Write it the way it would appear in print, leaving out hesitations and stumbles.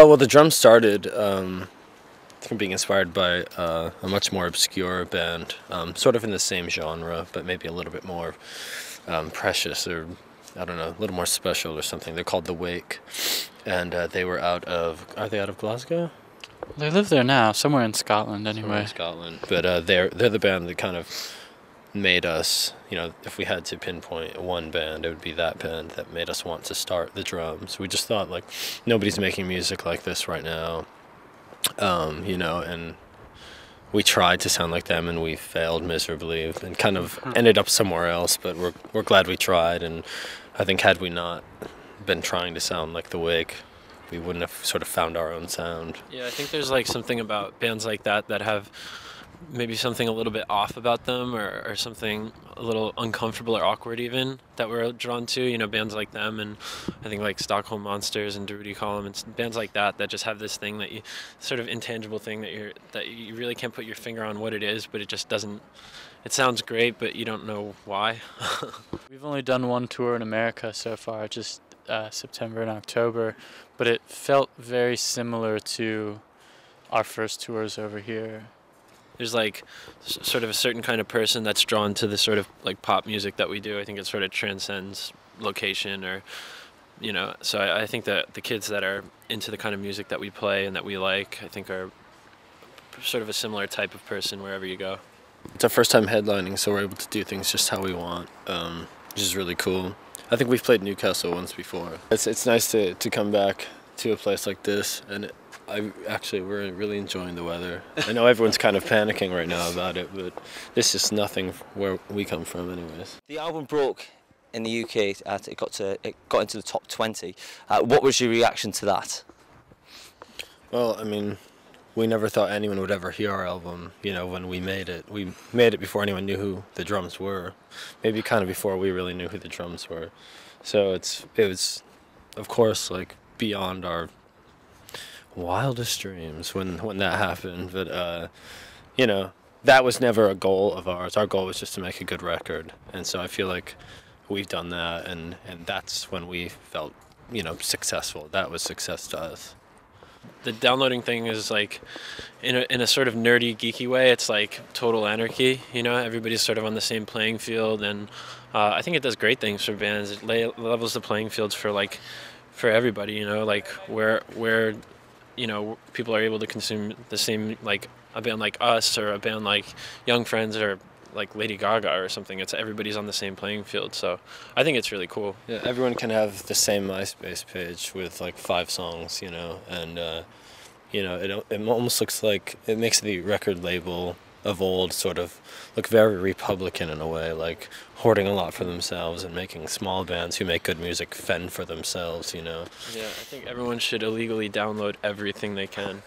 Well, the drum started from being inspired by a much more obscure band, sort of in the same genre, but maybe a little bit more precious, or I don't know, a little more special or something. They're called The Wake, and they were are they out of Glasgow? They live there now, somewhere in Scotland anyway. Somewhere in Scotland. But they're the band that kind of made us, if we had to pinpoint one band, it would be that band that made us want to start the drums. We just thought, like, nobody's making music like this right now, and we tried to sound like them, and we failed miserably and kind of ended up somewhere else, but we're glad we tried. And I think had we not been trying to sound like The Wake, we wouldn't have sort of found our own sound. Yeah, I think there's like something about bands like that have maybe something a little bit off about them, or something a little uncomfortable or awkward even, that we're drawn to, bands like them, and I think like Stockholm Monsters and Durutti Column and bands like that just have this thing that sort of intangible thing that you really can't put your finger on what it is, but it just doesn't, it sounds great, but you don't know why. We've only done one tour in America so far, just September and October, but it felt very similar to our first tours over here. There's like sort of a certain kind of person that's drawn to the sort of like pop music that we do. I think it sort of transcends location, or so I think that the kids that are into the kind of music that we play and that we like, I think are sort of a similar type of person wherever you go. It's our first time headlining, so we're able to do things just how we want, which is really cool. I think we've played Newcastle once before. It's nice to come back to a place like this, and we're really enjoying the weather. I know everyone's kind of panicking right now about it, but it's just nothing where we come from anyways. The album broke in the UK, it got into the top 20. What was your reaction to that? Well, I mean, we never thought anyone would ever hear our album, when we made it. We made it before anyone knew who the drums were. Maybe kind of before we really knew who the drums were. So it was, of course, like, beyond our wildest dreams when that happened. But, that was never a goal of ours. Our goal was just to make a good record. And so I feel like we've done that, and that's when we felt, successful. That was success to us. The downloading thing is like, in a sort of nerdy, geeky way, it's like total anarchy. Everybody's sort of on the same playing field, and I think it does great things for bands. It levels the playing fields for everybody. Like where people are able to consume the same, like a band like us or a band like Young Friends or like Lady Gaga or something. It's everybody's on the same playing field, so I think it's really cool. Yeah, everyone can have the same MySpace page with like 5 songs, and it almost looks like it makes the record label of old sort of look very Republican in a way, like hoarding a lot for themselves and making small bands who make good music fend for themselves. Yeah, I think everyone should illegally download everything they can.